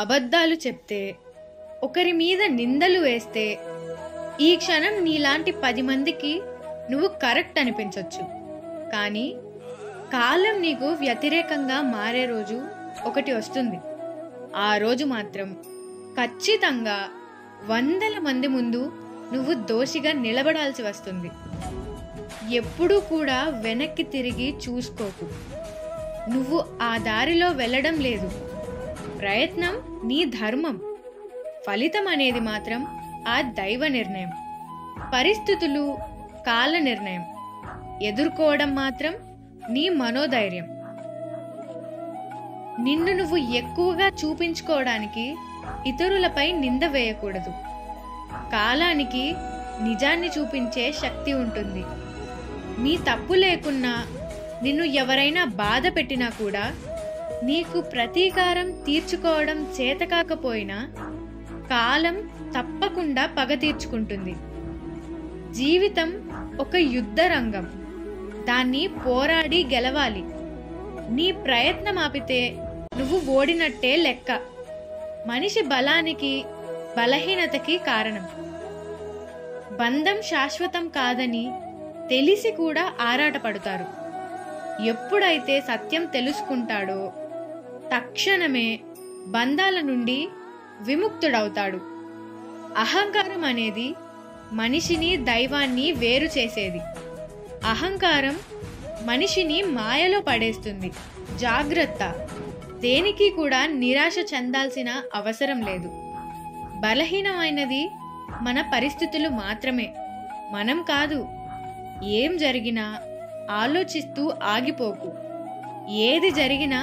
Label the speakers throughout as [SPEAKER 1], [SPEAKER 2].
[SPEAKER 1] అబద్ధాలు చెప్తే, ఒకరి మీద నిందలు వేస్తే, ఈ క్షణం నీలాంటి 10 మందికి నువ్వు కరెక్ట్ అనిపించొచ్చు. కానీ కాలం నీకు వ్యతిరేకంగా మారే రోజు ఒకటి వస్తుంది. ఆ రోజు మాత్రం ఖచ్చితంగా 100ల మంది ముందు నువ్వు దోషిగా నిలబడాల్సి వస్తుంది. ఎప్పుడూ కూడా వెనక్కి తిరిగి చూసుకోకు. నువ్వు ఆ దారిలో వెళ్ళడం లేదు. ప్రయత్నం నీ ధర్మం. ఫలితం అనేది మాత్రం ఆ దైవ నిర్ణయం. పరిస్థితులు కాల నిర్ణయం. ఎదుర్కోవడం మాత్రం నీ మనోధైర్యం. నిన్ను నువ్వు ఎక్కువగా చూపించుకోవడానికి ఇతరులపై నింద వేయకూడదు. కాలానికి నిజాన్ని చూపించే శక్తి ఉంటుంది. నీ తప్పు లేకున్నా నిన్ను ఎవరైనా బాధ పెట్టినా కూడా నీకు ప్రతీకారం తీర్చుకోవడం చేతకాకపోయినా కాలం తప్పకుండా పగ తీర్చుకుంటుంది. జీవితం ఒక యుద్ధ రంగం. దాన్ని పోరాడి గెలవాలి. నీ ప్రయత్నం ఆపితే నువ్వు ఓడినట్టే లెక్క. మనిషి బలానికి బలహీనతకి కారణం. బంధం శాశ్వతం కాదని తెలిసి కూడా ఆరాటపడతారు. ఎప్పుడైతే సత్యం తెలుసుకుంటాడో తక్షణమే బంధాల నుండి విముక్తుడవుతాడు. అహంకారం అనేది మనిషిని దైవాన్ని వేరు చేసేది. అహంకారం మనిషిని మాయలో పడేస్తుంది. జాగ్రత్త. దేనికి కూడా నిరాశ చెందాల్సిన అవసరం లేదు. బలహీనమైనది మన పరిస్థితులు మాత్రమే, మనం కాదు. ఏం జరిగినా ఆలోచిస్తూ ఆగిపోకు. ఏది జరిగినా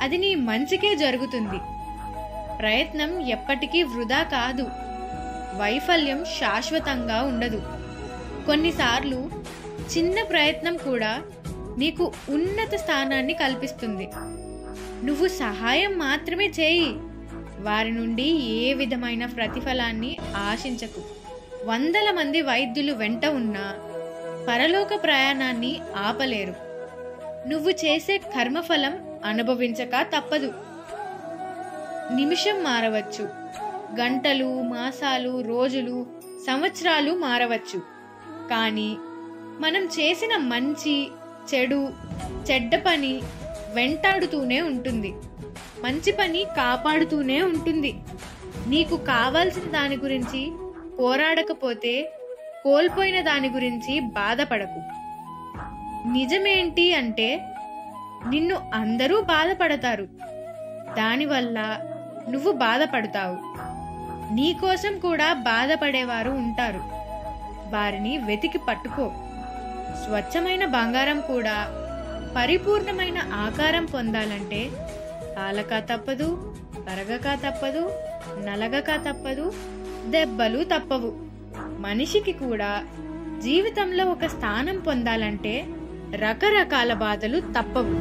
[SPEAKER 1] అది నీ మంచికే జరుగుతుంది. ప్రయత్నం ఎప్పటికీ వృధా కాదు. వైఫల్యం శాశ్వతంగా ఉండదు. కొన్నిసార్లు చిన్న ప్రయత్నం కూడా నీకు ఉన్నత స్థానాన్ని కల్పిస్తుంది. నువ్వు సహాయం మాత్రమే చేయి. వారి నుండి ఏ విధమైన ప్రతిఫలాన్ని ఆశించకు. 100ల మంది వైద్యులు వెంట ఉన్నా పరలోక ప్రయాణాన్ని ఆపలేరు. నువ్వు చేసే కర్మఫలం అనుభవించక తప్పదు. నిమిషం మారవచ్చు, గంటలు, మాసాలు, రోజులు, సంవత్సరాలు మారవచ్చు. కానీ మనం చేసిన మంచి, చెడు, చెడ్డ పని వెంటాడుతూనే ఉంటుంది. మంచి పని కాపాడుతూనే ఉంటుంది. నీకు కావాల్సిన దాని గురించి పోరాడకపోతే కోల్పోయిన దాని గురించి బాధపడకు. నిజమేంటి అంటే నిన్ను అందరూ బాధపడతారు. దానివల్ల నువ్వు బాధపడతావు. నీకోసం కూడా బాధపడేవారు ఉంటారు. వారిని వెతికి పట్టుకో. స్వచ్ఛమైన బంగారం కూడా పరిపూర్ణమైన ఆకారం పొందాలంటే కాలక తప్పదు, కరగక తప్పదు, నలగక తప్పదు, దెబ్బలు తప్పవు. మనిషికి కూడా జీవితంలో ఒక స్థానం పొందాలంటే రకరకాల బాధలు తప్పవు.